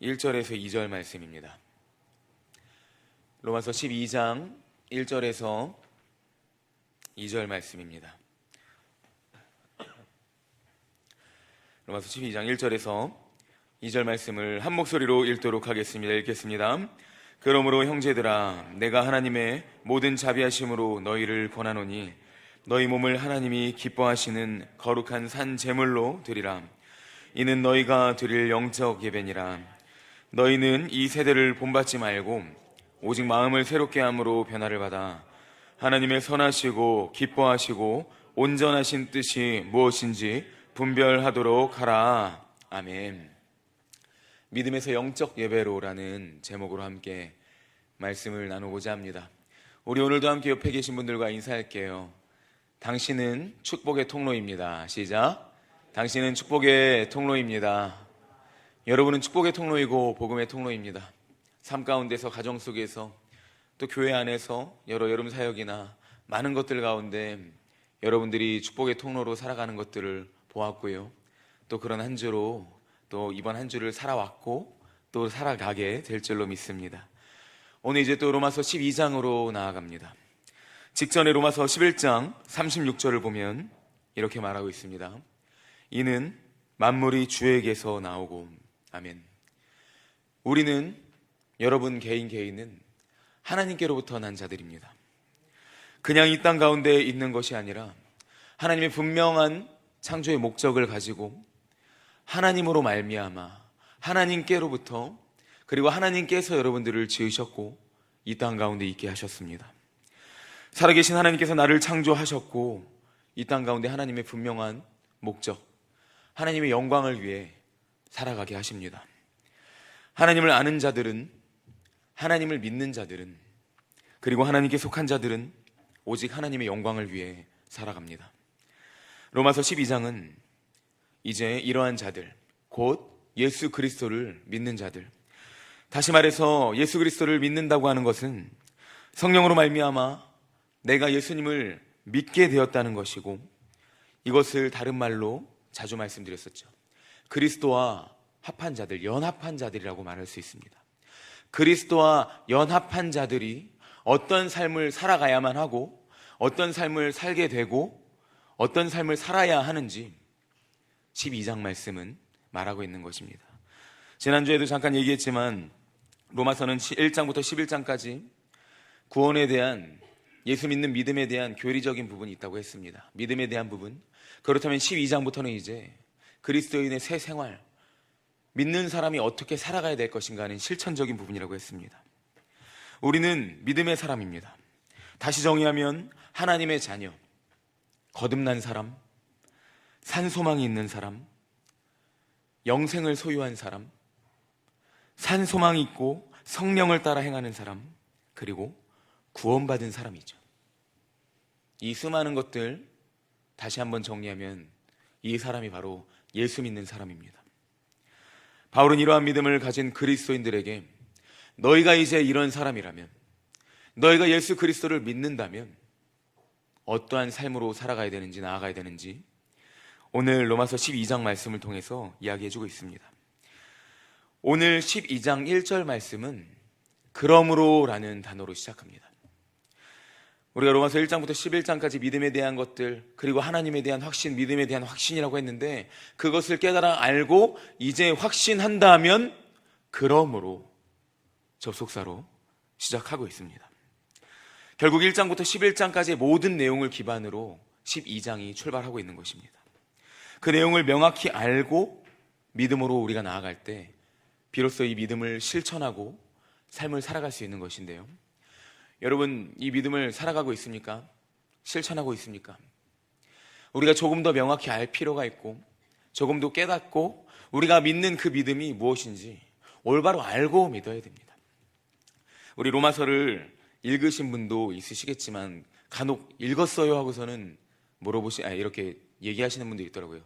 1절에서 2절 말씀입니다. 로마서 12장 1절에서 2절 말씀입니다. 로마서 12장 1절에서 2절 말씀을 한 목소리로 읽도록 하겠습니다. 읽겠습니다. 그러므로 형제들아, 내가 하나님의 모든 자비하심으로 너희를 권하노니 너희 몸을 하나님이 기뻐하시는 거룩한 산 제물로 드리라. 이는 너희가 드릴 영적 예배니라. 너희는 이 세대를 본받지 말고 오직 마음을 새롭게 함으로 변화를 받아 하나님의 선하시고 기뻐하시고 온전하신 뜻이 무엇인지 분별하도록 하라. 아멘. 믿음에서 영적 예배로라는 제목으로 함께 말씀을 나누고자 합니다. 우리 오늘도 함께 옆에 계신 분들과 인사할게요. 당신은 축복의 통로입니다. 시작. 당신은 축복의 통로입니다. 여러분은 축복의 통로이고 복음의 통로입니다. 삶 가운데서, 가정 속에서, 또 교회 안에서 여러 여름 사역이나 많은 것들 가운데 여러분들이 축복의 통로로 살아가는 것들을 보았고요. 또 그런 한 주로 또 이번 한 주를 살아왔고 또 살아가게 될 줄로 믿습니다. 오늘 이제 또 로마서 12장으로 나아갑니다. 직전에 로마서 11장 36절을 보면 이렇게 말하고 있습니다. 이는 만물이 주에게서 나오고. 아멘. 우리는, 여러분 개인은 하나님께로부터 난 자들입니다. 그냥 이 땅 가운데 있는 것이 아니라 하나님의 분명한 창조의 목적을 가지고 하나님으로 말미암아 하나님께로부터, 그리고 하나님께서 여러분들을 지으셨고 이 땅 가운데 있게 하셨습니다. 살아계신 하나님께서 나를 창조하셨고 이 땅 가운데 하나님의 분명한 목적, 하나님의 영광을 위해 살아가게 하십니다. 하나님을 아는 자들은, 하나님을 믿는 자들은, 그리고 하나님께 속한 자들은 오직 하나님의 영광을 위해 살아갑니다. 로마서 12장은 이제 이러한 자들, 곧 예수 그리스도를 믿는 자들, 다시 말해서 예수 그리스도를 믿는다고 하는 것은 성령으로 말미암아 내가 예수님을 믿게 되었다는 것이고, 이것을 다른 말로 자주 말씀드렸었죠. 그리스도와 합한 자들, 연합한 자들이라고 말할 수 있습니다. 그리스도와 연합한 자들이 어떤 삶을 살아가야만 하고 어떤 삶을 살게 되고 어떤 삶을 살아야 하는지 12장 말씀은 말하고 있는 것입니다. 지난주에도 잠깐 얘기했지만 로마서는 1장부터 11장까지 구원에 대한, 예수 믿는 믿음에 대한 교리적인 부분이 있다고 했습니다. 믿음에 대한 부분. 그렇다면 12장부터는 이제 그리스도인의 새 생활, 믿는 사람이 어떻게 살아가야 될 것인가 하는 실천적인 부분이라고 했습니다. 우리는 믿음의 사람입니다. 다시 정의하면 하나님의 자녀, 거듭난 사람, 산소망이 있는 사람, 영생을 소유한 사람, 산소망이 있고 성령을 따라 행하는 사람, 그리고 구원받은 사람이죠. 이 수많은 것들 다시 한번 정리하면 이 사람이 바로 예수 믿는 사람입니다. 바울은 이러한 믿음을 가진 그리스도인들에게 너희가 이제 이런 사람이라면, 너희가 예수 그리스도를 믿는다면 어떠한 삶으로 살아가야 되는지, 나아가야 되는지 오늘 로마서 12장 말씀을 통해서 이야기해주고 있습니다. 오늘 12장 1절 말씀은 그러므로 라는 단어로 시작합니다. 우리가 로마서 1장부터 11장까지 믿음에 대한 것들, 그리고 하나님에 대한 확신, 믿음에 대한 확신이라고 했는데, 그것을 깨달아 알고 이제 확신한다면 그러므로 접속사로 시작하고 있습니다. 결국 1장부터 11장까지의 모든 내용을 기반으로 12장이 출발하고 있는 것입니다. 그 내용을 명확히 알고 믿음으로 우리가 나아갈 때 비로소 이 믿음을 실천하고 삶을 살아갈 수 있는 것인데요. 여러분, 이 믿음을 살아가고 있습니까? 실천하고 있습니까? 우리가 조금 더 명확히 알 필요가 있고, 조금 더 깨닫고 우리가 믿는 그 믿음이 무엇인지 올바로 알고 믿어야 됩니다. 우리 로마서를 읽으신 분도 있으시겠지만 간혹 읽었어요 하고서는 이렇게 얘기하시는 분도 있더라고요.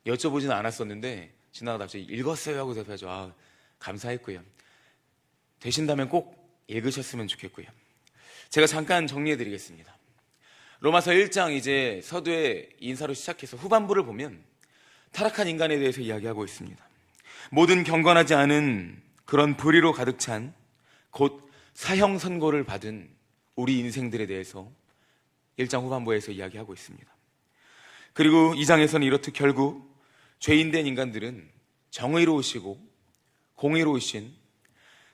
여쭤보지는 않았었는데 지나가다 갑자기 읽었어요 하고 대답하죠. 감사했고요. 되신다면 꼭 읽으셨으면 좋겠고요. 제가 잠깐 정리해드리겠습니다. 로마서 1장 이제 서두에 인사로 시작해서 후반부를 보면 타락한 인간에 대해서 이야기하고 있습니다. 모든 경건하지 않은 그런 불의로 가득 찬 곧 사형 선고를 받은 우리 인생들에 대해서 1장 후반부에서 이야기하고 있습니다. 그리고 2장에서는 이렇듯 결국 죄인된 인간들은 정의로우시고 공의로우신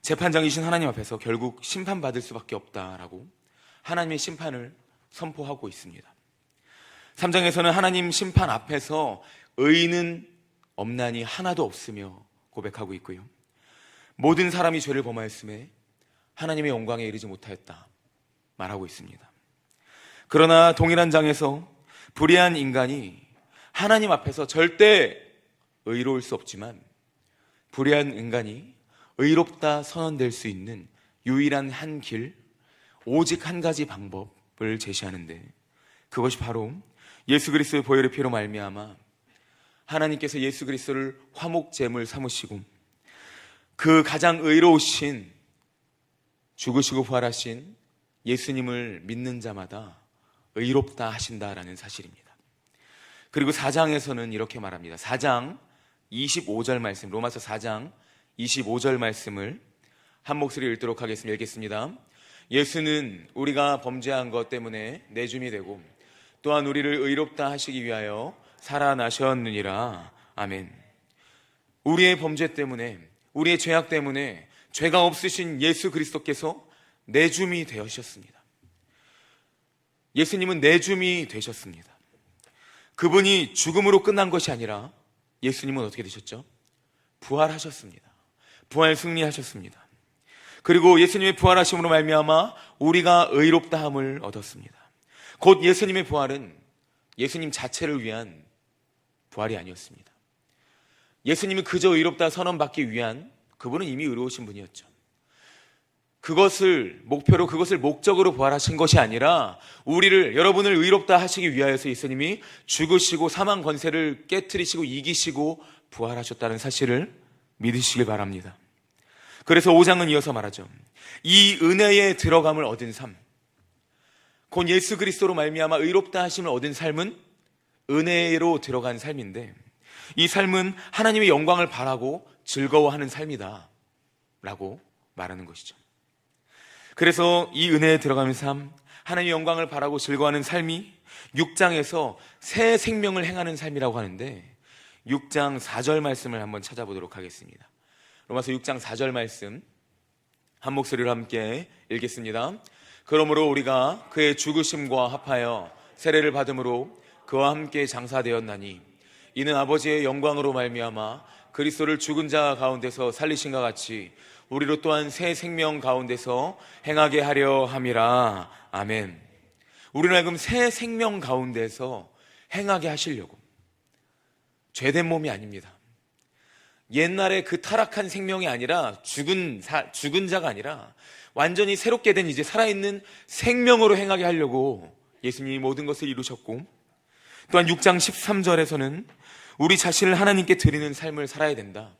재판장이신 하나님 앞에서 결국 심판받을 수밖에 없다라고 하나님의 심판을 선포하고 있습니다. 3장에서는 하나님 심판 앞에서 의인은 없나니 하나도 없으며 고백하고 있고요. 모든 사람이 죄를 범하였음에 하나님의 영광에 이르지 못하였다 말하고 있습니다. 그러나 동일한 장에서 불의한 인간이 하나님 앞에서 절대 의로울 수 없지만 불의한 인간이 의롭다 선언될 수 있는 유일한 한 길, 오직 한 가지 방법을 제시하는데 그것이 바로 예수 그리스도의 보혈의 피로 말미암아 하나님께서 예수 그리스도를 화목제물 삼으시고 그 가장 의로우신 죽으시고 부활하신 예수님을 믿는 자마다 의롭다 하신다라는 사실입니다. 그리고 4장에서는 이렇게 말합니다. 4장 25절 말씀, 로마서 4장 25절 말씀을 한 목소리 읽도록 하겠습니다. 읽겠습니다. 예수는 우리가 범죄한 것 때문에 내줌이 되고 또한 우리를 의롭다 하시기 위하여 살아나셨느니라. 아멘. 우리의 범죄 때문에, 우리의 죄악 때문에 죄가 없으신 예수 그리스도께서 내줌이 되셨습니다. 예수님은 내줌이 되셨습니다. 그분이 죽음으로 끝난 것이 아니라 예수님은 어떻게 되셨죠? 부활하셨습니다. 부활 승리하셨습니다. 그리고 예수님의 부활하심으로 말미암아 우리가 의롭다함을 얻었습니다. 곧 예수님의 부활은 예수님 자체를 위한 부활이 아니었습니다. 예수님이 그저 의롭다 선언받기 위한, 그분은 이미 의로우신 분이었죠. 그것을 목표로, 그것을 목적으로 부활하신 것이 아니라 우리를, 여러분을 의롭다 하시기 위하여서 예수님이 죽으시고 사망 권세를 깨트리시고 이기시고 부활하셨다는 사실을 믿으시길 바랍니다. 그래서 5장은 이어서 말하죠. 이 은혜에 들어감을 얻은 삶, 곧 예수 그리스도로 말미암아 의롭다 하심을 얻은 삶은 은혜로 들어간 삶인데, 이 삶은 하나님의 영광을 바라고 즐거워하는 삶이다 라고 말하는 것이죠. 그래서 이 은혜에 들어가는 삶, 하나님의 영광을 바라고 즐거워하는 삶이 6장에서 새 생명을 행하는 삶이라고 하는데, 6장 4절 말씀을 한번 찾아보도록 하겠습니다. 로마서 6장 4절 말씀 한 목소리로 함께 읽겠습니다. 그러므로 우리가 그의 죽으심과 합하여 세례를 받음으로 그와 함께 장사되었나니 이는 아버지의 영광으로 말미암아 그리스도를 죽은 자 가운데서 살리신과 같이 우리로 또한 새 생명 가운데서 행하게 하려 함이라. 아멘. 우리는 지금 새 생명 가운데서 행하게 하시려고, 죄된 몸이 아닙니다. 옛날에 그 타락한 생명이 아니라 죽은 자가 아니라 완전히 새롭게 된 이제 살아있는 생명으로 행하게 하려고 예수님이 모든 것을 이루셨고, 또한 6장 13절에서는 우리 자신을 하나님께 드리는 삶을 살아야 된다.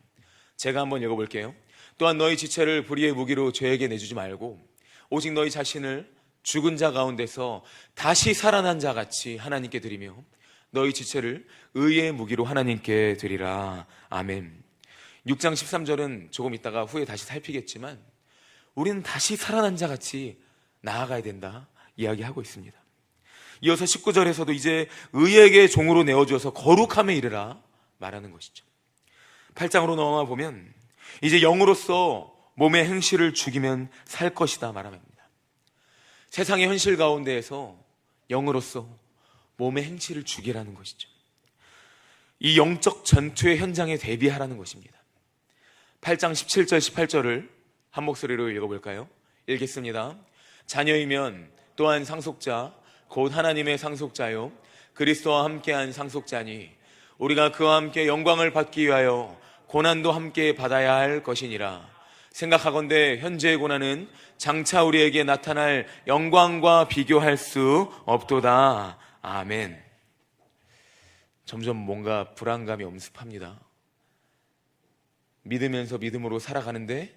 제가 한번 읽어볼게요. 또한 너희 지체를 불의의 무기로 죄에게 내주지 말고 오직 너희 자신을 죽은 자 가운데서 다시 살아난 자 같이 하나님께 드리며 너희 지체를 의의 무기로 하나님께 드리라. 아멘. 6장 13절은 조금 있다가 후에 다시 살피겠지만 우리는 다시 살아난 자 같이 나아가야 된다 이야기하고 있습니다. 이어서 19절에서도 이제 의에게 종으로 내어주어서 거룩함에 이르라 말하는 것이죠. 8장으로 넘어가 보면 이제 영으로서 몸의 행실을 죽이면 살 것이다 말합니다. 세상의 현실 가운데에서 영으로서 몸의 행실을 죽이라는 것이죠. 이 영적 전투의 현장에 대비하라는 것입니다. 8장 17절 18절을 한 목소리로 읽어볼까요? 읽겠습니다. 자녀이면 또한 상속자 곧 하나님의 상속자요 그리스도와 함께한 상속자니 우리가 그와 함께 영광을 받기 위하여 고난도 함께 받아야 할 것이니라. 생각하건대 현재의 고난은 장차 우리에게 나타날 영광과 비교할 수 없도다. 아멘. 점점 뭔가 불안감이 엄습합니다. 믿으면서 믿음으로 살아가는데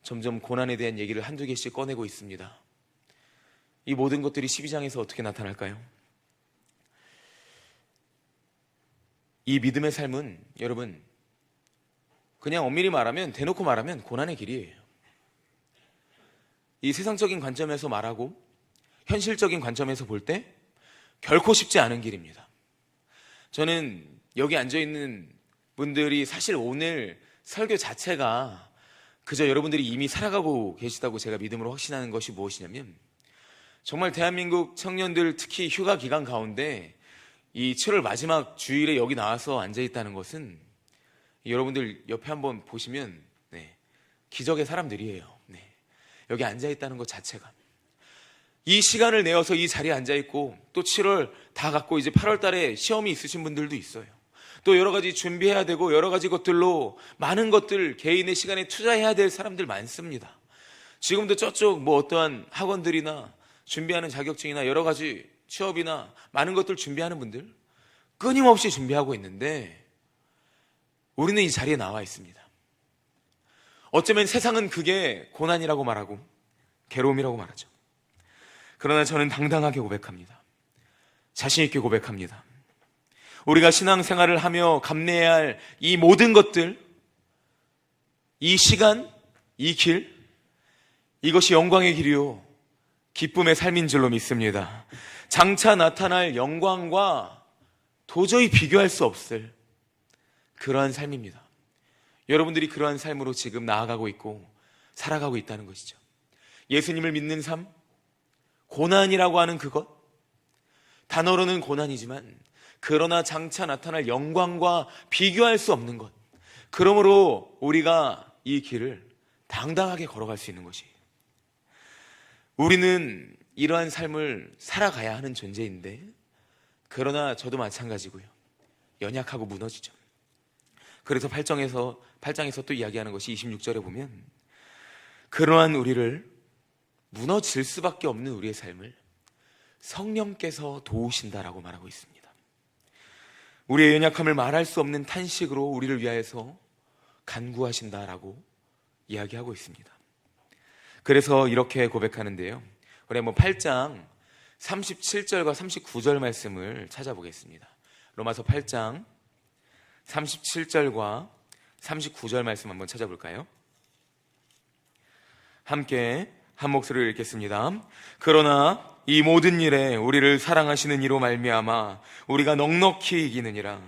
점점 고난에 대한 얘기를 한두 개씩 꺼내고 있습니다. 이 모든 것들이 12장에서 어떻게 나타날까요? 이 믿음의 삶은 여러분 그냥 엄밀히 말하면, 대놓고 말하면 고난의 길이에요. 이 세상적인 관점에서 말하고 현실적인 관점에서 볼 때 결코 쉽지 않은 길입니다. 저는 여기 앉아있는 분들이 사실 오늘 설교 자체가 그저 여러분들이 이미 살아가고 계시다고 제가 믿음으로 확신하는 것이 무엇이냐면, 정말 대한민국 청년들 특히 휴가 기간 가운데 이 7월 마지막 주일에 여기 나와서 앉아있다는 것은 여러분들 옆에 한번 보시면 기적의 사람들이에요. 여기 앉아있다는 것 자체가, 이 시간을 내어서 이 자리에 앉아있고, 또 7월 다 갔고 이제 8월 달에 시험이 있으신 분들도 있어요. 또 여러 가지 준비해야 되고 여러 가지 것들로 많은 것들 개인의 시간에 투자해야 될 사람들 많습니다. 지금도 저쪽 뭐 어떠한 학원들이나 준비하는 자격증이나 여러 가지 취업이나 많은 것들 준비하는 분들 끊임없이 준비하고 있는데, 우리는 이 자리에 나와 있습니다. 어쩌면 세상은 그게 고난이라고 말하고 괴로움이라고 말하죠. 그러나 저는 당당하게 고백합니다. 자신 있게 고백합니다. 우리가 신앙생활을 하며 감내해야 할 이 모든 것들, 이 시간, 이 길, 이것이 영광의 길이요 기쁨의 삶인 줄로 믿습니다. 장차 나타날 영광과 도저히 비교할 수 없을 그러한 삶입니다. 여러분들이 그러한 삶으로 지금 나아가고 있고 살아가고 있다는 것이죠. 예수님을 믿는 삶, 고난이라고 하는 그것, 단어로는 고난이지만 그러나 장차 나타날 영광과 비교할 수 없는 것, 그러므로 우리가 이 길을 당당하게 걸어갈 수 있는 것이에요. 우리는 이러한 삶을 살아가야 하는 존재인데, 그러나 저도 마찬가지고요, 연약하고 무너지죠. 그래서 8장에서 또 이야기하는 것이 26절에 보면, 그러한 우리를, 무너질 수밖에 없는 우리의 삶을 성령께서 도우신다라고 말하고 있습니다. 우리의 연약함을 말할 수 없는 탄식으로 우리를 위하여서 간구하신다라고 이야기하고 있습니다. 그래서 이렇게 고백하는데요, 우리 한번 8장 37절과 39절 말씀을 찾아보겠습니다. 로마서 8장 37절과 39절 말씀 한번 찾아볼까요? 함께 한 목소리를 읽겠습니다. 그러나 이 모든 일에 우리를 사랑하시는 이로 말미암아 우리가 넉넉히 이기느니라.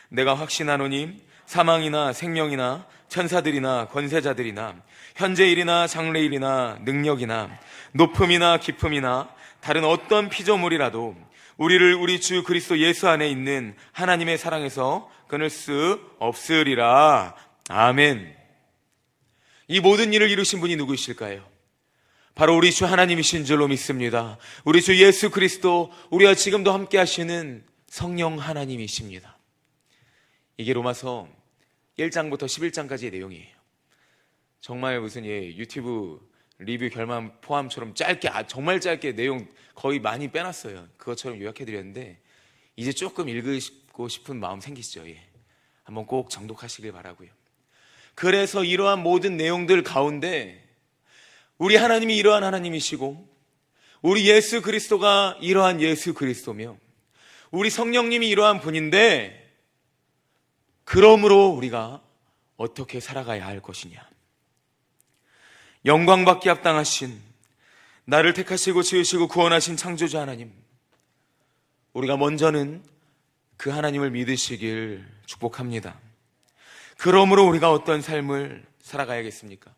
내가 확신하노니 사망이나 생명이나 천사들이나 권세자들이나 현재일이나 장래일이나 능력이나 높음이나 깊음이나 다른 어떤 피조물이라도 우리를 우리 주 그리스도 예수 안에 있는 하나님의 사랑에서 끊을 수 없으리라. 아멘. 이 모든 일을 이루신 분이 누구이실까요? 바로 우리 주 하나님이신 줄로 믿습니다. 우리 주 예수 그리스도, 우리와 지금도 함께 하시는 성령 하나님이십니다. 이게 로마서 1장부터 11장까지의 내용이에요. 정말 무슨 유튜브 리뷰 결말 포함처럼 짧게, 정말 짧게 내용 거의 많이 빼놨어요. 그것처럼 요약해드렸는데 이제 조금 읽고 싶은 마음 생기시죠? 한번 꼭 정독하시길 바라고요. 그래서 이러한 모든 내용들 가운데 우리 하나님이 이러한 하나님이시고, 우리 예수 그리스도가 이러한 예수 그리스도며, 우리 성령님이 이러한 분인데, 그러므로 우리가 어떻게 살아가야 할 것이냐. 영광받기 합당하신, 나를 택하시고 지으시고 구원하신 창조주 하나님, 우리가 먼저는 그 하나님을 믿으시길 축복합니다. 그러므로 우리가 어떤 삶을 살아가야겠습니까?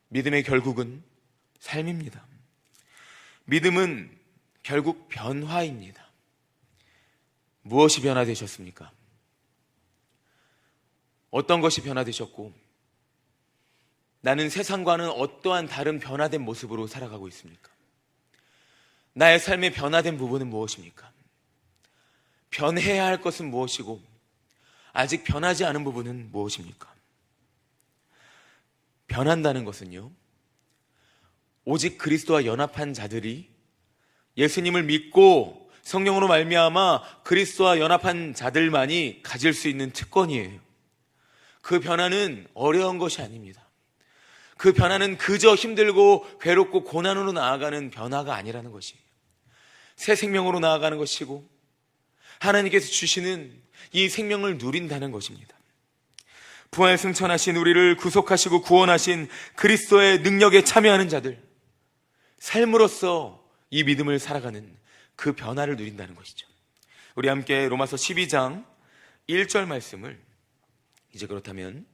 믿음의 결국은 삶입니다. 믿음은 결국 변화입니다. 무엇이 변화되셨습니까? 어떤 것이 변화되셨고, 나는 세상과는 어떠한 다른 변화된 모습으로 살아가고 있습니까? 나의 삶의 변화된 부분은 무엇입니까? 변해야 할 것은 무엇이고, 아직 변하지 않은 부분은 무엇입니까? 변한다는 것은요, 오직 그리스도와 연합한 자들이, 예수님을 믿고 성령으로 말미암아 그리스도와 연합한 자들만이 가질 수 있는 특권이에요. 그 변화는 어려운 것이 아닙니다. 그 변화는 그저 힘들고 괴롭고 고난으로 나아가는 변화가 아니라는 것이에요. 새 생명으로 나아가는 것이고, 하나님께서 주시는 이 생명을 누린다는 것입니다. 부활 승천하신 우리를 구속하시고 구원하신 그리스도의 능력에 참여하는 자들, 삶으로서 이 믿음을 살아가는 그 변화를 누린다는 것이죠. 우리 함께 로마서 12장 1절 말씀을 이제 그렇다면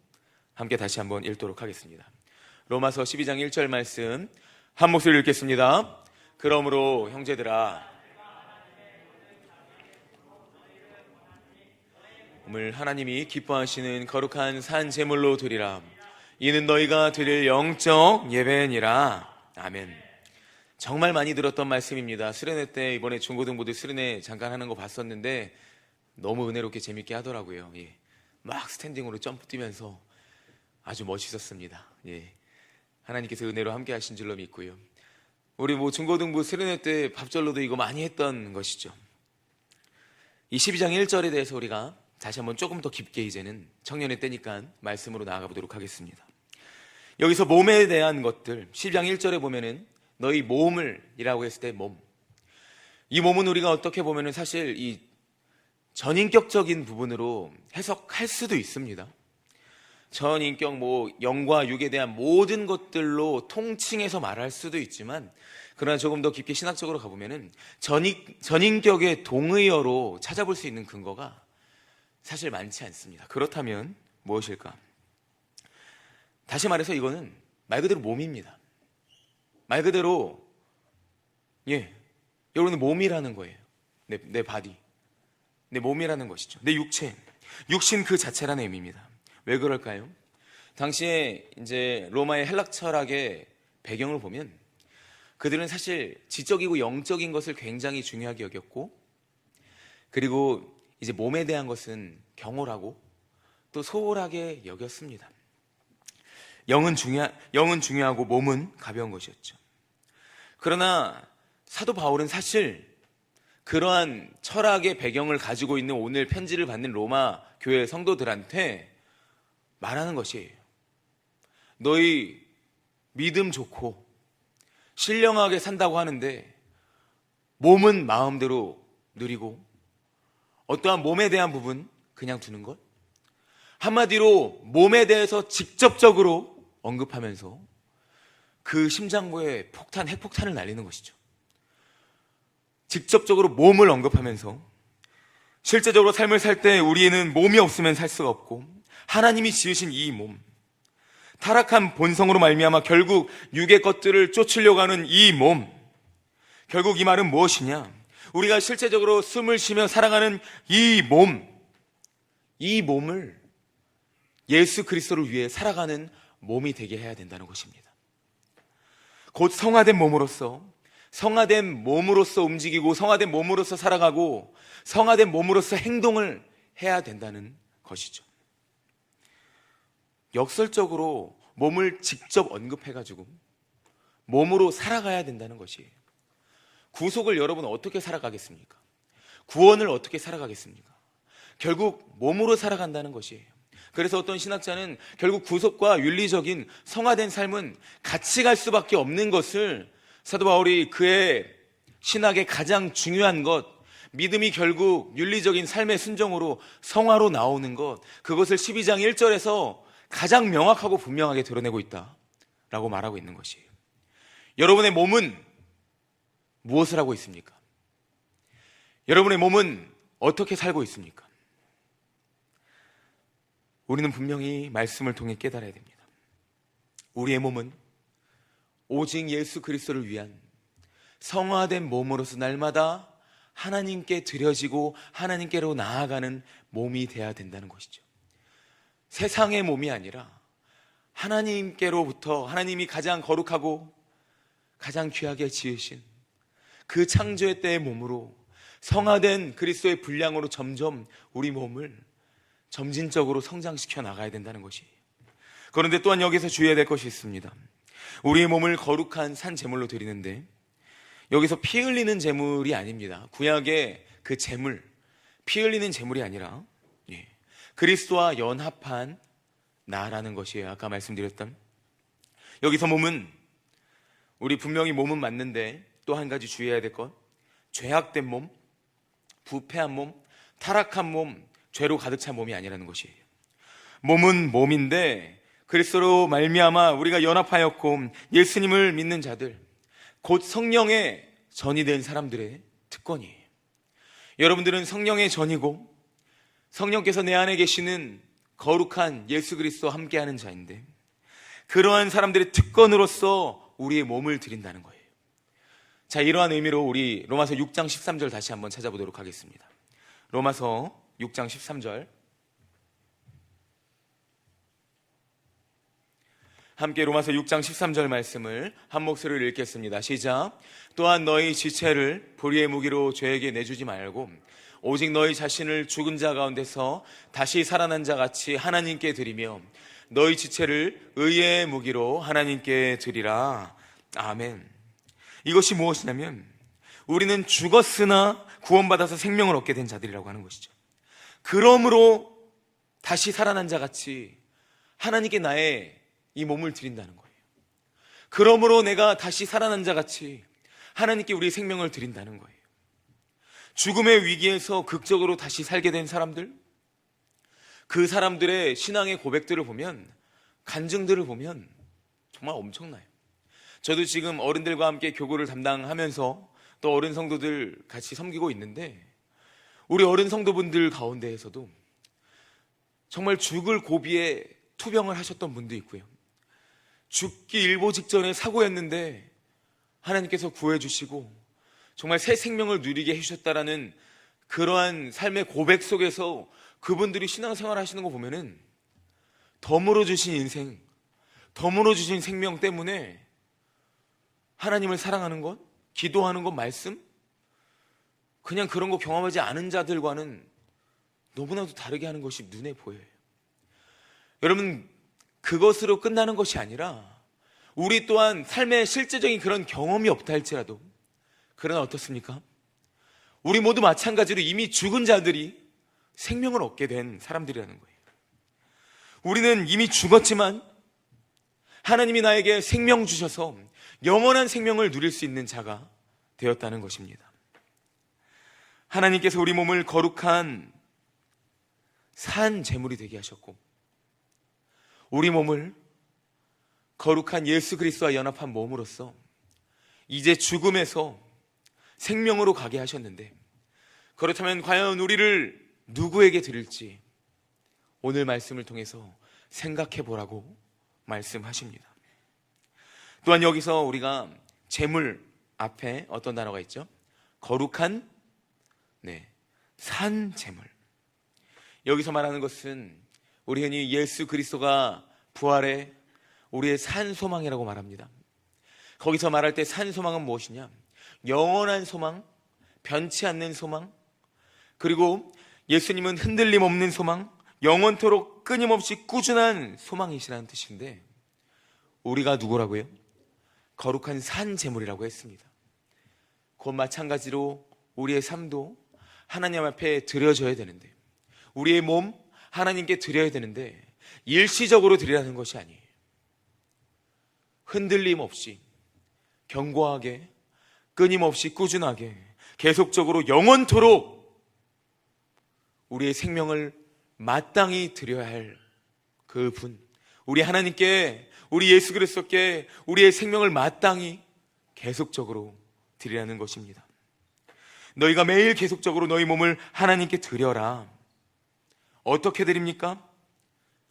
함께 다시 한번 읽도록 하겠습니다. 로마서 12장 1절 말씀 한 목소리로 읽겠습니다. 그러므로 형제들아, 몸을 하나님이 기뻐하시는 거룩한 산 제물로 드리라. 이는 너희가 드릴 영적 예배니라. 아멘. 정말 많이 들었던 말씀입니다. 수련회 때 이번에 중고등부들 수련회 잠깐 하는 거 봤었는데 너무 은혜롭게 재밌게 하더라고요. 예. 막 스탠딩으로 점프 뛰면서 아주 멋있었습니다. 예. 하나님께서 은혜로 함께 하신 줄로 믿고요. 우리 중고등부 수련회 때 밥절로도 이거 많이 했던 것이죠. 이 12장 1절에 대해서 우리가 다시 한번 조금 더 깊게 이제는 청년의 때니까 말씀으로 나아가 보도록 하겠습니다. 여기서 몸에 대한 것들 12장 1절에 보면은 너희 몸을 이라고 했을 때 몸, 이 몸은 우리가 어떻게 보면은 사실 이 전인격적인 부분으로 해석할 수도 있습니다. 전인격, 영과 육에 대한 모든 것들로 통칭해서 말할 수도 있지만, 그러나 조금 더 깊게 신학적으로 가보면은 전인격의 동의어로 찾아볼 수 있는 근거가 사실 많지 않습니다. 그렇다면 무엇일까? 다시 말해서 이거는 말 그대로 몸입니다. 말 그대로 여러분의 몸이라는 거예요. 내 바디, 내 몸이라는 것이죠. 내 육체, 육신 그 자체라는 의미입니다. 왜 그럴까요? 당시에 이제 로마의 헬락 철학의 배경을 보면 그들은 사실 지적이고 영적인 것을 굉장히 중요하게 여겼고, 그리고 이제 몸에 대한 것은 경홀하고 또 소홀하게 여겼습니다. 영은 중요하고 몸은 가벼운 것이었죠. 그러나 사도 바울은 사실 그러한 철학의 배경을 가지고 있는 오늘 편지를 받는 로마 교회 성도들한테 말하는 것이에요. 너희 믿음 좋고 신령하게 산다고 하는데 몸은 마음대로 누리고 어떠한 몸에 대한 부분 그냥 두는 것? 한마디로 몸에 대해서 직접적으로 언급하면서 그 심장부에 핵폭탄을 날리는 것이죠. 직접적으로 몸을 언급하면서 실제적으로 삶을 살 때 우리는 몸이 없으면 살 수가 없고, 하나님이 지으신 이 몸, 타락한 본성으로 말미암아 결국 육의 것들을 쫓으려고 하는 이 몸, 결국 이 말은 무엇이냐? 우리가 실제적으로 숨을 쉬며 살아가는 이 몸을 예수 그리스도를 위해 살아가는 몸이 되게 해야 된다는 것입니다. 곧 성화된 몸으로서 움직이고, 성화된 몸으로서 살아가고, 성화된 몸으로서 행동을 해야 된다는 것이죠. 역설적으로 몸을 직접 언급해가지고 몸으로 살아가야 된다는 것이에요. 구속을 여러분 어떻게 살아가겠습니까? 구원을 어떻게 살아가겠습니까? 결국 몸으로 살아간다는 것이에요. 그래서 어떤 신학자는 결국 구속과 윤리적인 성화된 삶은 같이 갈 수밖에 없는 것을, 사도 바울이 그의 신학의 가장 중요한 것, 믿음이 결국 윤리적인 삶의 순종으로 성화로 나오는 것, 그것을 12장 1절에서 가장 명확하고 분명하게 드러내고 있다라고 말하고 있는 것이에요. 여러분의 몸은 무엇을 하고 있습니까? 여러분의 몸은 어떻게 살고 있습니까? 우리는 분명히 말씀을 통해 깨달아야 됩니다. 우리의 몸은 오직 예수 그리스도를 위한 성화된 몸으로서 날마다 하나님께 드려지고 하나님께로 나아가는 몸이 되어야 된다는 것이죠. 세상의 몸이 아니라 하나님께로부터, 하나님이 가장 거룩하고 가장 귀하게 지으신 그 창조의 때의 몸으로 성화된 그리스도의 분량으로 점점 우리 몸을 점진적으로 성장시켜 나가야 된다는 것이에요. 그런데 또한 여기서 주의해야 될 것이 있습니다. 우리의 몸을 거룩한 산 제물로 드리는데, 여기서 피 흘리는 제물이 아닙니다. 구약의 그 제물, 피 흘리는 제물이 아니라 그리스도와 연합한 나라는 것이에요. 아까 말씀드렸던, 여기서 몸은, 우리 분명히 몸은 맞는데 또 한 가지 주의해야 될 것, 죄악된 몸, 부패한 몸, 타락한 몸, 죄로 가득 찬 몸이 아니라는 것이에요. 몸은 몸인데 그리스도로 말미암아 우리가 연합하였고 예수님을 믿는 자들, 곧 성령의 전이 된 사람들의 특권이에요. 여러분들은 성령의 전이고 성령께서 내 안에 계시는 거룩한 예수 그리스도와 함께하는 자인데, 그러한 사람들의 특권으로서 우리의 몸을 드린다는 거예요. 자, 이러한 의미로 우리 로마서 6장 13절 다시 한번 찾아보도록 하겠습니다. 로마서 6장 13절 함께 로마서 6장 13절 말씀을 한 목소리로 읽겠습니다. 시작. 또한 너희 지체를 불의의 무기로 죄에게 내주지 말고 오직 너희 자신을 죽은 자 가운데서 다시 살아난 자 같이 하나님께 드리며 너희 지체를 의의 무기로 하나님께 드리라. 아멘. 이것이 무엇이냐면 우리는 죽었으나 구원받아서 생명을 얻게 된 자들이라고 하는 것이죠. 그러므로 다시 살아난 자 같이 하나님께 나의 이 몸을 드린다는 거예요. 그러므로 내가 다시 살아난 자 같이 하나님께 우리의 생명을 드린다는 거예요. 죽음의 위기에서 극적으로 다시 살게 된 사람들, 그 사람들의 신앙의 고백들을 보면, 간증들을 보면 정말 엄청나요. 저도 지금 어른들과 함께 교구를 담당하면서 또 어른 성도들 같이 섬기고 있는데, 우리 어른 성도분들 가운데에서도 정말 죽을 고비에 투병을 하셨던 분도 있고요, 죽기 일보 직전에 사고였는데 하나님께서 구해주시고 정말 새 생명을 누리게 해주셨다라는 그러한 삶의 고백 속에서 그분들이 신앙생활 하시는 거 보면은 덤으로 주신 인생, 덤으로 주신 생명 때문에 하나님을 사랑하는 것, 기도하는 것, 말씀, 그냥 그런 거 경험하지 않은 자들과는 너무나도 다르게 하는 것이 눈에 보여요. 여러분, 그것으로 끝나는 것이 아니라 우리 또한 삶의 실제적인 그런 경험이 없다 할지라도, 그러나 어떻습니까? 우리 모두 마찬가지로 이미 죽은 자들이 생명을 얻게 된 사람들이라는 거예요. 우리는 이미 죽었지만 하나님이 나에게 생명 주셔서 영원한 생명을 누릴 수 있는 자가 되었다는 것입니다. 하나님께서 우리 몸을 거룩한 산 제물이 되게 하셨고, 우리 몸을 거룩한 예수 그리스도와 연합한 몸으로써 이제 죽음에서 생명으로 가게 하셨는데, 그렇다면 과연 우리를 누구에게 드릴지 오늘 말씀을 통해서 생각해 보라고 말씀하십니다. 또한 여기서 우리가 제물 앞에 어떤 단어가 있죠? 거룩한 산 제물. 여기서 말하는 것은 우리 흔히 예수 그리스도가 부활해 우리의 산 소망이라고 말합니다. 거기서 말할 때 산 소망은 무엇이냐? 영원한 소망, 변치 않는 소망, 그리고 예수님은 흔들림 없는 소망, 영원토록 끊임없이 꾸준한 소망이시라는 뜻인데, 우리가 누구라고요? 거룩한 산 제물이라고 했습니다. 곧 마찬가지로 우리의 삶도 하나님 앞에 드려져야 되는데, 우리의 몸 하나님께 드려야 되는데 일시적으로 드리라는 것이 아니에요. 흔들림 없이 견고하게, 끊임없이 꾸준하게, 계속적으로 영원토록 우리의 생명을 마땅히 드려야 할 그분, 우리 하나님께, 우리 예수 그리스도께 우리의 생명을 마땅히 계속적으로 드리라는 것입니다. 너희가 매일 계속적으로 너희 몸을 하나님께 드려라. 어떻게 드립니까?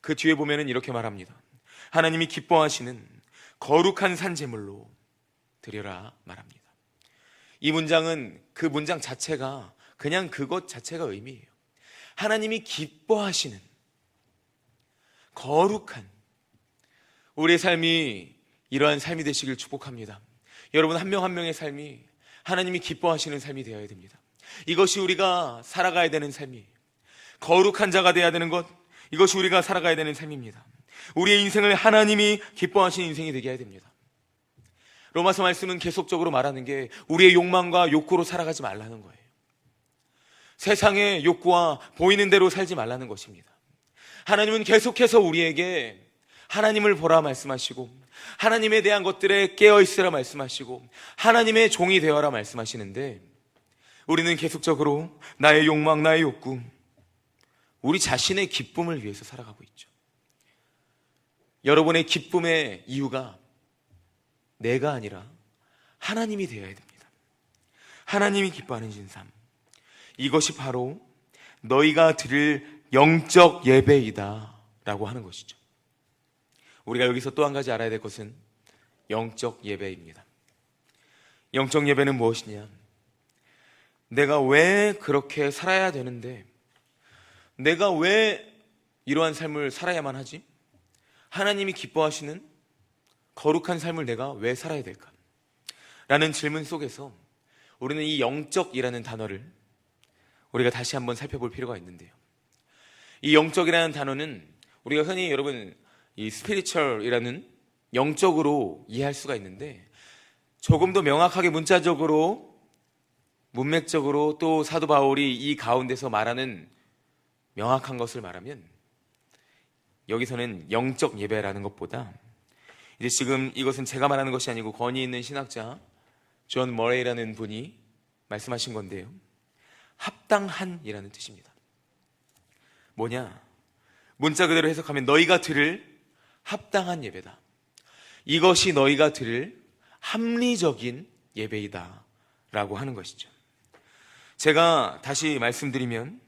그 뒤에 보면은 이렇게 말합니다. 하나님이 기뻐하시는 거룩한 산제물로 드려라 말합니다. 이 문장은 그 문장 자체가 그냥 그것 자체가 의미예요. 하나님이 기뻐하시는 거룩한 우리의 삶이 이러한 삶이 되시길 축복합니다. 여러분 한 명 한 명의 삶이 하나님이 기뻐하시는 삶이 되어야 됩니다. 이것이 우리가 살아가야 되는 삶이에요. 거룩한 자가 되어야 되는 것, 이것이 우리가 살아가야 되는 삶입니다. 우리의 인생을 하나님이 기뻐하시는 인생이 되게 해야 됩니다. 로마서 말씀은 계속적으로 말하는 게 우리의 욕망과 욕구로 살아가지 말라는 거예요. 세상의 욕구와 보이는 대로 살지 말라는 것입니다. 하나님은 계속해서 우리에게 하나님을 보라 말씀하시고, 하나님에 대한 것들에 깨어있으라 말씀하시고, 하나님의 종이 되어라 말씀하시는데, 우리는 계속적으로 나의 욕망, 나의 욕구, 우리 자신의 기쁨을 위해서 살아가고 있죠. 여러분의 기쁨의 이유가 내가 아니라 하나님이 되어야 됩니다. 하나님이 기뻐하는 삶, 이것이 바로 너희가 드릴 영적 예배이다 라고 하는 것이죠. 우리가 여기서 또 한 가지 알아야 될 것은 영적 예배입니다. 영적 예배는 무엇이냐? 내가 왜 그렇게 살아야 되는데, 내가 왜 이러한 삶을 살아야만 하지? 하나님이 기뻐하시는 거룩한 삶을 내가 왜 살아야 될까? 라는 질문 속에서 우리는 이 영적이라는 단어를 우리가 다시 한번 살펴볼 필요가 있는데요. 이 영적이라는 단어는 우리가 흔히 여러분 이 스피리추얼이라는 영적으로 이해할 수가 있는데, 조금 더 명확하게 문자적으로 문맥적으로 또 사도 바울이 이 가운데서 말하는 명확한 것을 말하면, 여기서는 영적 예배라는 것보다 이제 지금 이것은 제가 말하는 것이 아니고 권위 있는 신학자 존 머레이라는 분이 말씀하신 건데요, 합당한이라는 뜻입니다. 뭐냐? 문자 그대로 해석하면 너희가 드릴 합당한 예배다. 이것이 너희가 드릴 합리적인 예배이다 라고 하는 것이죠. 제가 다시 말씀드리면,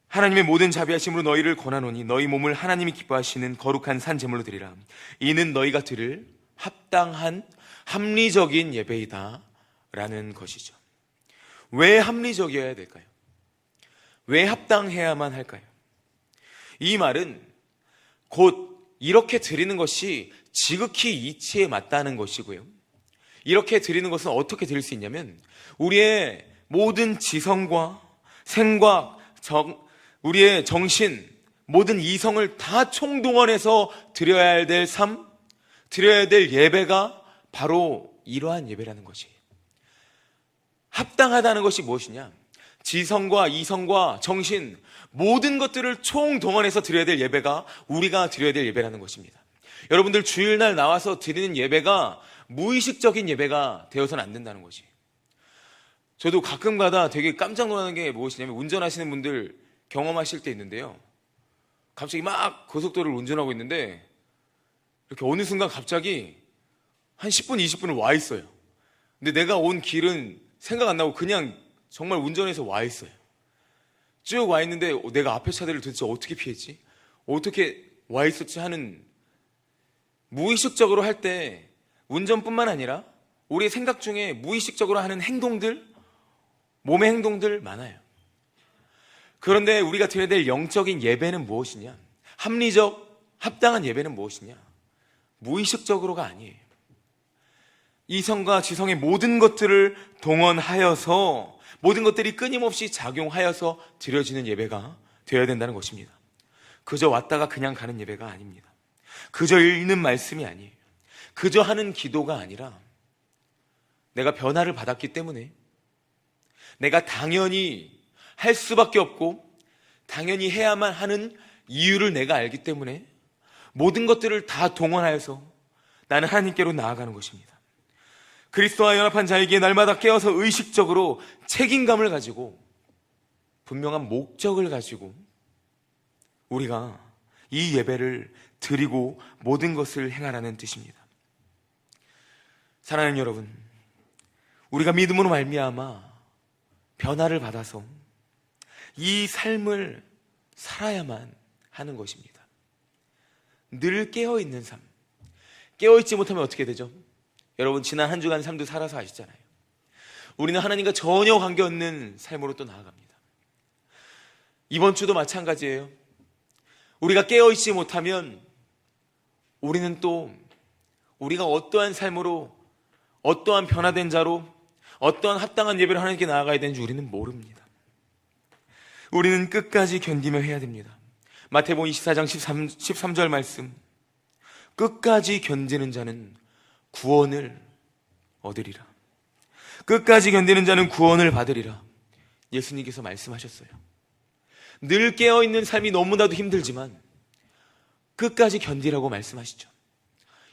하나님의 모든 자비하심으로 너희를 권하노니 너희 몸을 하나님이 기뻐하시는 거룩한 산 제물로 드리라. 이는 너희가 드릴 합당한 합리적인 예배이다 라는 것이죠. 왜 합리적이어야 될까요? 왜 합당해야만 할까요? 이 말은 곧 이렇게 드리는 것이 지극히 이치에 맞다는 것이고요, 이렇게 드리는 것은 어떻게 드릴 수 있냐면, 우리의 모든 지성과 생각, 우리의 정신, 모든 이성을 다 총동원해서 드려야 될 삶, 드려야 될 예배가 바로 이러한 예배라는 것이에요. 합당하다는 것이 무엇이냐? 지성과 이성과 정신, 모든 것들을 총동원해서 드려야 될 예배가 우리가 드려야 될 예배라는 것입니다. 여러분들 주일날 나와서 드리는 예배가 무의식적인 예배가 되어서는 안 된다는 것이에요. 저도 가끔가다 되게 깜짝 놀라는 게 무엇이냐면, 운전하시는 분들 경험하실 때 있는데요, 갑자기 막 고속도로를 운전하고 있는데 이렇게 어느 순간 갑자기 한 10분, 20분을 와 있어요. 근데 내가 온 길은 생각 안 나고 그냥 정말 운전해서 와 있어요. 쭉 와 있는데 내가 앞에 차들을 도대체 어떻게 피했지? 어떻게 와 있었지? 하는, 무의식적으로 할 때 운전뿐만 아니라 우리의 생각 중에 무의식적으로 하는 행동들, 몸의 행동들 많아요. 그런데 우리가 드려야 될 영적인 예배는 무엇이냐? 합리적, 합당한 예배는 무엇이냐? 무의식적으로가 아니에요. 이성과 지성의 모든 것들을 동원하여서, 모든 것들이 끊임없이 작용하여서 드려지는 예배가 되어야 된다는 것입니다. 그저 왔다가 그냥 가는 예배가 아닙니다. 그저 읽는 말씀이 아니에요. 그저 하는 기도가 아니라, 내가 변화를 받았기 때문에, 내가 당연히 할 수밖에 없고 당연히 해야만 하는 이유를 내가 알기 때문에 모든 것들을 다 동원하여서 나는 하나님께로 나아가는 것입니다. 그리스도와 연합한 자에게 날마다 깨어서 의식적으로 책임감을 가지고 분명한 목적을 가지고 우리가 이 예배를 드리고 모든 것을 행하라는 뜻입니다. 사랑하는 여러분, 우리가 믿음으로 말미암아 변화를 받아서 이 삶을 살아야만 하는 것입니다. 늘 깨어있는 삶. 깨어있지 못하면 어떻게 되죠? 여러분, 지난 한 주간 삶도 살아서 아시잖아요. 우리는 하나님과 전혀 관계없는 삶으로 또 나아갑니다. 이번 주도 마찬가지예요. 우리가 깨어있지 못하면 우리는 또 우리가 어떠한 삶으로, 어떠한 변화된 자로, 어떠한 합당한 예배를 하나님께 나아가야 되는지 우리는 모릅니다. 우리는 끝까지 견디며 해야 됩니다. 마태복음 24장 13절 말씀, 끝까지 견디는 자는 구원을 얻으리라. 끝까지 견디는 자는 구원을 받으리라. 예수님께서 말씀하셨어요. 늘 깨어있는 삶이 너무나도 힘들지만 끝까지 견디라고 말씀하시죠.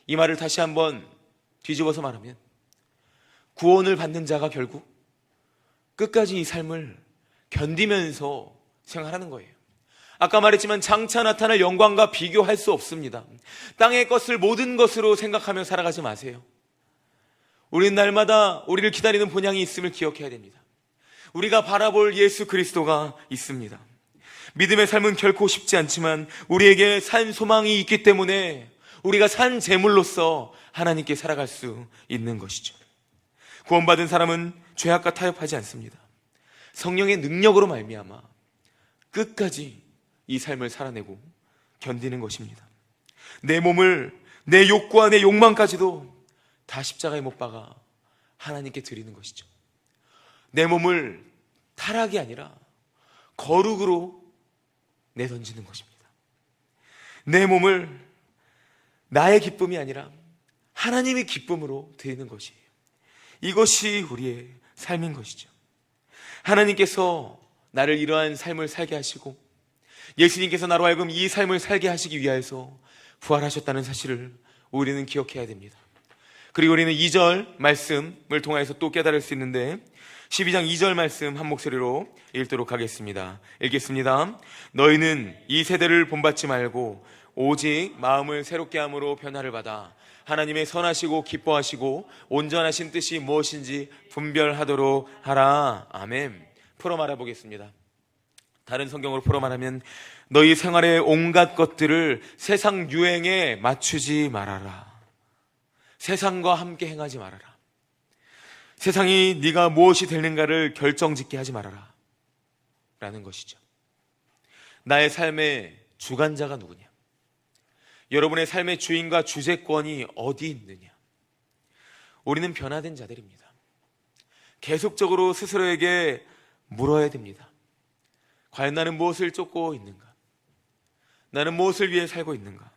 이 말을 다시 한번 뒤집어서 말하면, 구원을 받는 자가 결국 끝까지 이 삶을 견디면서 생활하는 거예요. 아까 말했지만 장차 나타날 영광과 비교할 수 없습니다. 땅의 것을 모든 것으로 생각하며 살아가지 마세요. 우리는 날마다 우리를 기다리는 본향이 있음을 기억해야 됩니다. 우리가 바라볼 예수 그리스도가 있습니다. 믿음의 삶은 결코 쉽지 않지만 우리에게 산 소망이 있기 때문에 우리가 산 제물로서 하나님께 살아갈 수 있는 것이죠. 구원받은 사람은 죄악과 타협하지 않습니다. 성령의 능력으로 말미암아 끝까지 이 삶을 살아내고 견디는 것입니다. 내 몸을, 내 욕구와 내 욕망까지도 다 십자가에 못 박아 하나님께 드리는 것이죠. 내 몸을 타락이 아니라 거룩으로 내던지는 것입니다. 내 몸을 나의 기쁨이 아니라 하나님의 기쁨으로 드리는 것이에요. 이것이 우리의 삶인 것이죠. 하나님께서 나를 이러한 삶을 살게 하시고 예수님께서 나로 하여금 이 삶을 살게 하시기 위하여서 부활하셨다는 사실을 우리는 기억해야 됩니다. 그리고 우리는 2절 말씀을 통해서 또 깨달을 수 있는데 12장 2절 말씀 한 목소리로 읽도록 하겠습니다. 읽겠습니다. 너희는 이 세대를 본받지 말고 오직 마음을 새롭게 함으로 변화를 받아 하나님의 선하시고 기뻐하시고 온전하신 뜻이 무엇인지 분별하도록 하라. 아멘. 풀어 말해보겠습니다. 다른 성경으로 풀어 말하면 너희 생활의 온갖 것들을 세상 유행에 맞추지 말아라. 세상과 함께 행하지 말아라. 세상이 네가 무엇이 되는가를 결정짓게 하지 말아라 라는 것이죠. 나의 삶의 주관자가 누구냐? 여러분의 삶의 주인과 주재권이 어디 있느냐? 우리는 변화된 자들입니다. 계속적으로 스스로에게 물어야 됩니다. 과연 나는 무엇을 쫓고 있는가? 나는 무엇을 위해 살고 있는가?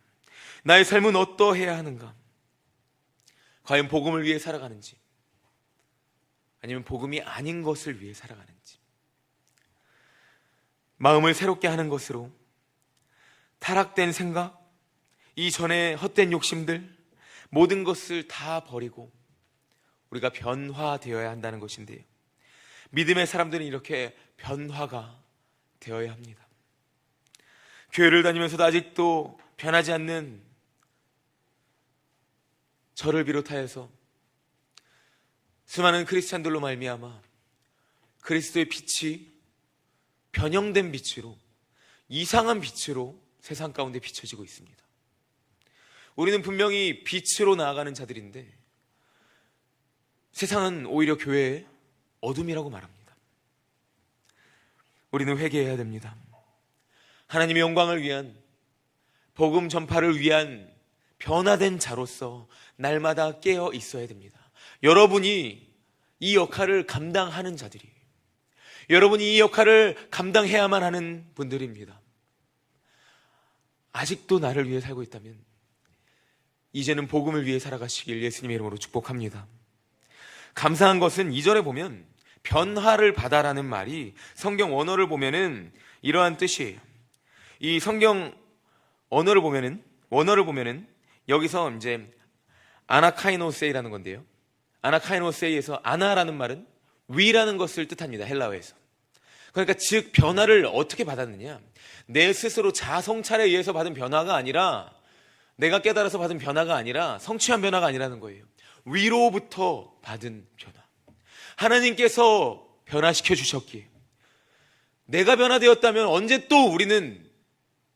나의 삶은 어떠해야 하는가? 과연 복음을 위해 살아가는지 아니면 복음이 아닌 것을 위해 살아가는지. 마음을 새롭게 하는 것으로 타락된 생각, 이전에 헛된 욕심들, 모든 것을 다 버리고 우리가 변화되어야 한다는 것인데요. 믿음의 사람들은 이렇게 변화가 되어야 합니다. 교회를 다니면서도 아직도 변하지 않는 저를 비롯하여서 수많은 크리스찬들로 말미암아 그리스도의 빛이 변형된 빛으로, 이상한 빛으로 세상 가운데 비춰지고 있습니다. 우리는 분명히 빛으로 나아가는 자들인데 세상은 오히려 교회의 어둠이라고 말합니다. 우리는 회개해야 됩니다. 하나님의 영광을 위한, 복음 전파를 위한 변화된 자로서 날마다 깨어 있어야 됩니다. 여러분이 이 역할을 감당하는 자들이에요. 여러분이 이 역할을 감당해야만 하는 분들입니다. 아직도 나를 위해 살고 있다면 이제는 복음을 위해 살아가시길 예수님의 이름으로 축복합니다. 감사한 것은 2절에 보면 변화를 받아라는 말이 성경 원어를 보면은 이러한 뜻이에요. 이 성경 원어를 보면은 여기서 이제 아나카이노세이라는 건데요. 아나카이노세이에서 아나라는 말은 위라는 것을 뜻합니다. 헬라어에서. 그러니까 즉 변화를 어떻게 받았느냐? 내 스스로 자성찰에 의해서 받은 변화가 아니라, 내가 깨달아서 받은 변화가 아니라, 성취한 변화가 아니라는 거예요. 위로부터 받은 변화. 하나님께서 변화시켜 주셨기에 내가 변화되었다면 언제 또 우리는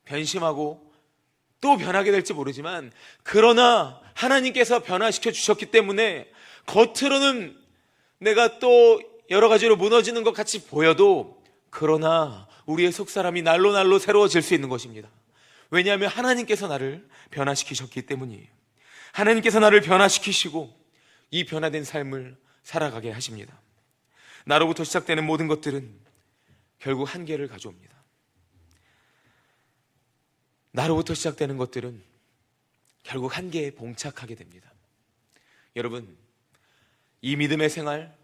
변심하고 또 변하게 될지 모르지만, 그러나 하나님께서 변화시켜 주셨기 때문에 겉으로는 내가 또 여러 가지로 무너지는 것 같이 보여도, 그러나 우리의 속사람이 날로 날로 새로워질 수 있는 것입니다. 왜냐하면 하나님께서 나를 변화시키셨기 때문이에요. 하나님께서 나를 변화시키시고 이 변화된 삶을 살아가게 하십니다. 나로부터 시작되는 모든 것들은 결국 한계를 가져옵니다. 나로부터 시작되는 것들은 결국 한계에 봉착하게 됩니다. 여러분, 이 믿음의 생활,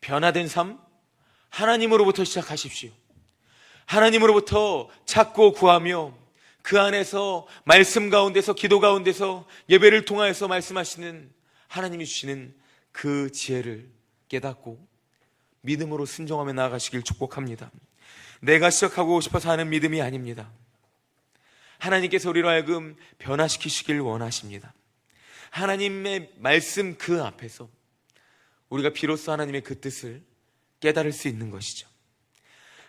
변화된 삶, 하나님으로부터 시작하십시오. 하나님으로부터 찾고 구하며 그 안에서 말씀 가운데서, 기도 가운데서, 예배를 통하여서 말씀하시는 하나님이 주시는 그 지혜를 깨닫고 믿음으로 순종하며 나아가시길 축복합니다. 내가 시작하고 싶어서 하는 믿음이 아닙니다. 하나님께서 우리로 하여금 변화시키시길 원하십니다. 하나님의 말씀 그 앞에서 우리가 비로소 하나님의 그 뜻을 깨달을 수 있는 것이죠.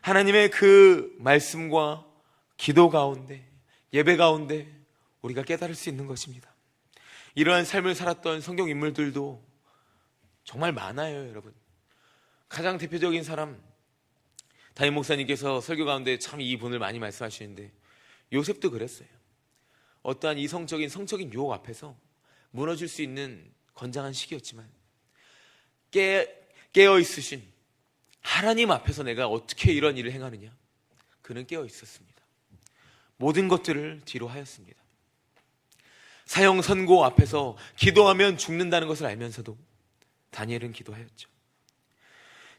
하나님의 그 말씀과 기도 가운데, 예배 가운데 우리가 깨달을 수 있는 것입니다. 이러한 삶을 살았던 성경 인물들도 정말 많아요, 여러분. 가장 대표적인 사람, 담임 목사님께서 설교 가운데 참 이 분을 많이 말씀하시는데, 요셉도 그랬어요. 어떠한 이성적인 성적인 유혹 앞에서 무너질 수 있는 건장한 시기였지만 깨어 있으신 하나님 앞에서 내가 어떻게 이런 일을 행하느냐, 그는 깨어 있었습니다. 모든 것들을 뒤로 하였습니다. 사형 선고 앞에서 기도하면 죽는다는 것을 알면서도 다니엘은 기도하였죠.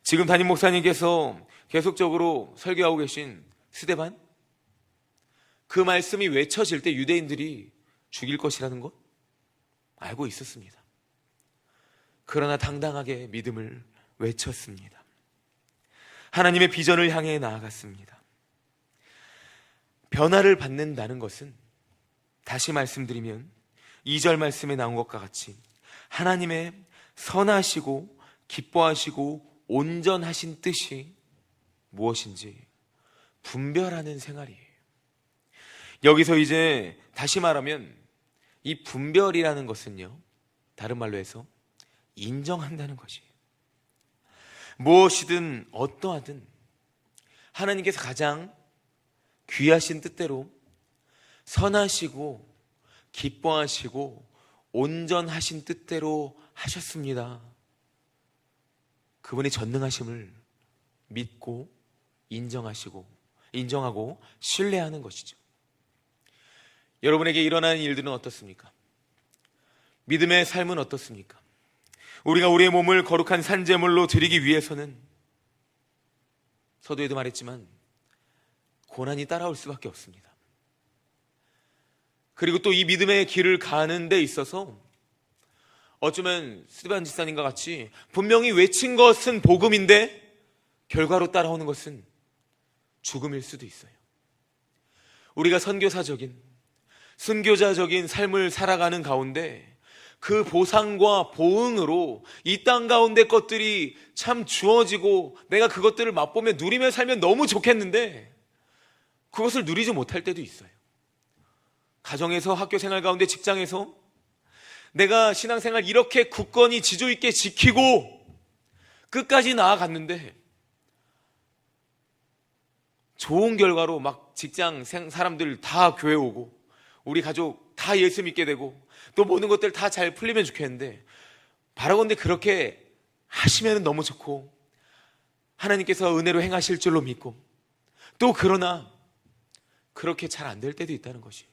지금 담임 목사님께서 계속적으로 설교하고 계신 스데반, 그 말씀이 외쳐질 때 유대인들이 죽일 것이라는 것 알고 있었습니다. 그러나 당당하게 믿음을 외쳤습니다. 하나님의 비전을 향해 나아갔습니다. 변화를 받는다는 것은, 다시 말씀드리면 2절 말씀에 나온 것과 같이 하나님의 선하시고 기뻐하시고 온전하신 뜻이 무엇인지 분별하는 생활이에요. 여기서 이제 다시 말하면 이 분별이라는 것은요, 다른 말로 해서 인정한다는 것이에요. 무엇이든 어떠하든 하나님께서 가장 귀하신 뜻대로 선하시고 기뻐하시고 온전하신 뜻대로 하셨습니다. 그분의 전능하심을 믿고 인정하고 신뢰하는 것이죠. 여러분에게 일어나는 일들은 어떻습니까? 믿음의 삶은 어떻습니까? 우리가 우리의 몸을 거룩한 산제물로 드리기 위해서는, 서두에도 말했지만, 고난이 따라올 수밖에 없습니다. 그리고 또 이 믿음의 길을 가는 데 있어서 어쩌면 스데반 집사님과 같이 분명히 외친 것은 복음인데 결과로 따라오는 것은 죽음일 수도 있어요. 우리가 선교사적인, 순교자적인 삶을 살아가는 가운데 그 보상과 보응으로 이 땅 가운데 것들이 참 주어지고 내가 그것들을 맛보며 누리며 살면 너무 좋겠는데 그것을 누리지 못할 때도 있어요. 가정에서, 학교 생활 가운데, 직장에서 내가 신앙생활 이렇게 굳건히 지조 있게 지키고 끝까지 나아갔는데 좋은 결과로 막 직장 사람들 다 교회 오고 우리 가족 다 예수 믿게 되고 또 모든 것들 다 잘 풀리면 좋겠는데, 바라건대 그렇게 하시면 너무 좋고 하나님께서 은혜로 행하실 줄로 믿고, 또 그러나 그렇게 잘 안 될 때도 있다는 것이,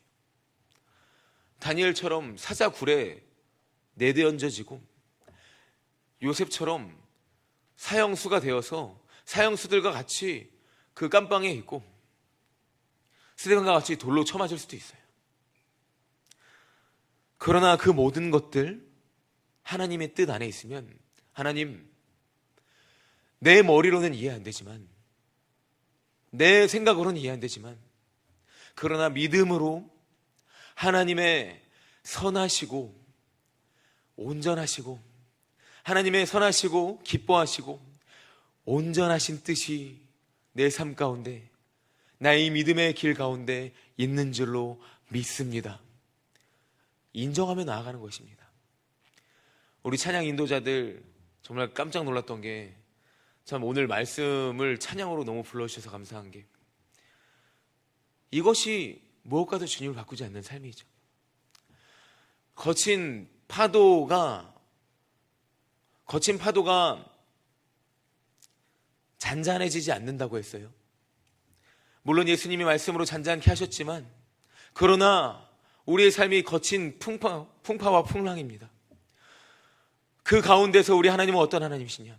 다니엘처럼 사자굴에 내던져지고 요셉처럼 사형수가 되어서 사형수들과 같이 그 깜방에 있고 스데반과 같이 돌로 쳐맞을 수도 있어요. 그러나 그 모든 것들 하나님의 뜻 안에 있으면, 하나님, 내 머리로는 이해 안 되지만, 내 생각으로는 이해 안 되지만, 그러나 믿음으로 하나님의 선하시고 온전하시고 하나님의 선하시고 기뻐하시고 온전하신 뜻이 내 삶 가운데, 나의 믿음의 길 가운데 있는 줄로 믿습니다. 인정하며 나아가는 것입니다. 우리 찬양 인도자들 정말 깜짝 놀랐던 게, 참 오늘 말씀을 찬양으로 너무 불러주셔서 감사한 게, 이것이 무엇과도 주님을 바꾸지 않는 삶이죠. 거친 파도가 잔잔해지지 않는다고 했어요. 물론 예수님이 말씀으로 잔잔케 하셨지만, 그러나 우리의 삶이 거친 풍파와 풍랑입니다. 그 가운데서 우리 하나님은 어떤 하나님이시냐?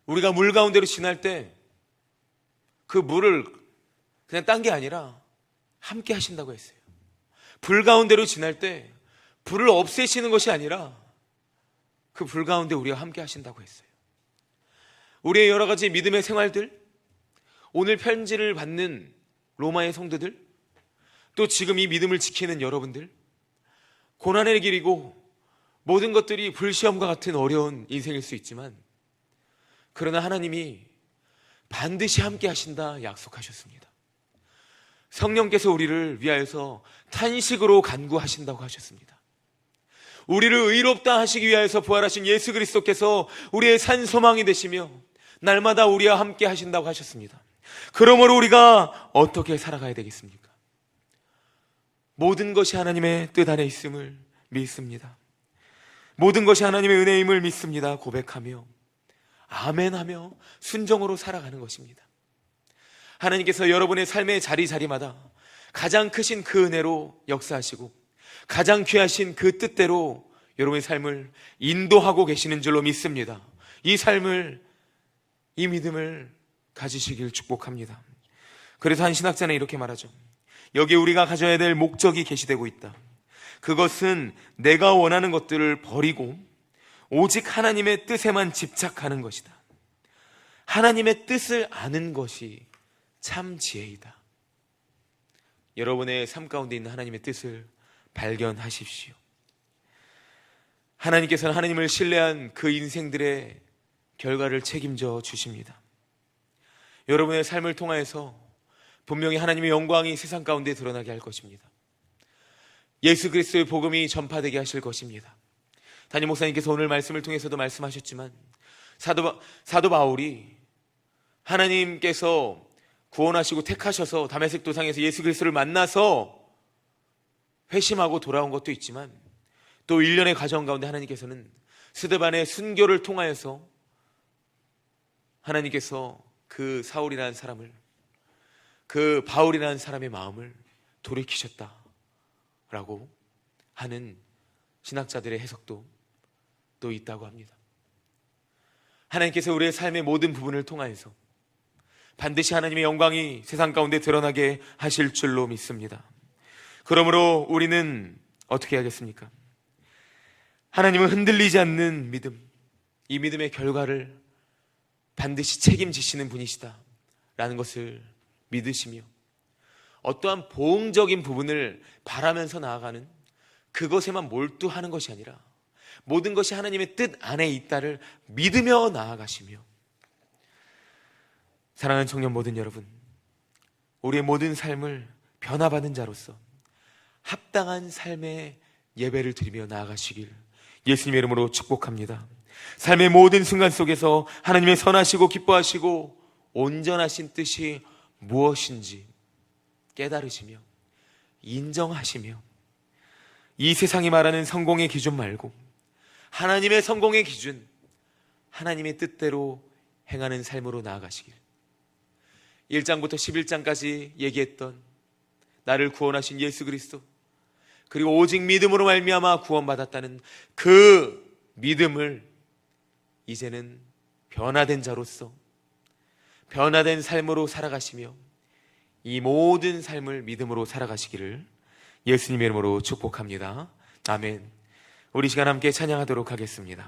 우리가 물 가운데로 지날 때 그 물을 그냥 딴 게 아니라 함께 하신다고 했어요. 불 가운데로 지날 때 불을 없애시는 것이 아니라 그 불 가운데 우리와 함께 하신다고 했어요. 우리의 여러 가지 믿음의 생활들, 오늘 편지를 받는 로마의 성도들, 또 지금 이 믿음을 지키는 여러분들, 고난의 길이고 모든 것들이 불시험과 같은 어려운 인생일 수 있지만, 그러나 하나님이 반드시 함께 하신다 약속하셨습니다. 성령께서 우리를 위하여서 탄식으로 간구하신다고 하셨습니다. 우리를 의롭다 하시기 위하여서 부활하신 예수 그리스도께서 우리의 산 소망이 되시며 날마다 우리와 함께 하신다고 하셨습니다. 그러므로 우리가 어떻게 살아가야 되겠습니까? 모든 것이 하나님의 뜻 안에 있음을 믿습니다. 모든 것이 하나님의 은혜임을 믿습니다. 고백하며 아멘하며 순종으로 살아가는 것입니다. 하나님께서 여러분의 삶의 자리자리마다 가장 크신 그 은혜로 역사하시고 가장 귀하신 그 뜻대로 여러분의 삶을 인도하고 계시는 줄로 믿습니다. 이 삶을, 이 믿음을 가지시길 축복합니다. 그래서 한 신학자는 이렇게 말하죠. 여기에 우리가 가져야 될 목적이 계시되고 있다. 그것은 내가 원하는 것들을 버리고 오직 하나님의 뜻에만 집착하는 것이다. 하나님의 뜻을 아는 것이 참 지혜이다. 여러분의 삶 가운데 있는 하나님의 뜻을 발견하십시오. 하나님께서는 하나님을 신뢰한 그 인생들의 결과를 책임져 주십니다. 여러분의 삶을 통하여서 분명히 하나님의 영광이 세상 가운데 드러나게 할 것입니다. 예수 그리스도의 복음이 전파되게 하실 것입니다. 담임 목사님께서 오늘 말씀을 통해서도 말씀하셨지만 사도 바울이 하나님께서 구원하시고 택하셔서 다메섹 도상에서 예수 그리스도를 만나서 회심하고 돌아온 것도 있지만, 또 일련의 과정 가운데 하나님께서는 스데반의 순교를 통하여서 하나님께서 그 사울이라는 사람을, 그 바울이라는 사람의 마음을 돌이키셨다라고 하는 신학자들의 해석도 또 있다고 합니다. 하나님께서 우리의 삶의 모든 부분을 통하여서 반드시 하나님의 영광이 세상 가운데 드러나게 하실 줄로 믿습니다. 그러므로 우리는 어떻게 해야겠습니까? 하나님은 흔들리지 않는 믿음, 이 믿음의 결과를 반드시 책임지시는 분이시다라는 것을 믿으시며, 어떠한 보응적인 부분을 바라면서 나아가는 그것에만 몰두하는 것이 아니라 모든 것이 하나님의 뜻 안에 있다를 믿으며 나아가시며, 사랑하는 청년 모든 여러분, 우리의 모든 삶을 변화받은 자로서 합당한 삶의 예배를 드리며 나아가시길 예수님의 이름으로 축복합니다. 삶의 모든 순간 속에서 하나님의 선하시고 기뻐하시고 온전하신 뜻이 무엇인지 깨달으시며 인정하시며, 이 세상이 말하는 성공의 기준 말고 하나님의 성공의 기준, 하나님의 뜻대로 행하는 삶으로 나아가시길, 1장부터 11장까지 얘기했던 나를 구원하신 예수 그리스도, 그리고 오직 믿음으로 말미암아 구원받았다는 그 믿음을 이제는 변화된 자로서 변화된 삶으로 살아가시며 이 모든 삶을 믿음으로 살아가시기를 예수님의 이름으로 축복합니다. 아멘. 우리 시간 함께 찬양하도록 하겠습니다.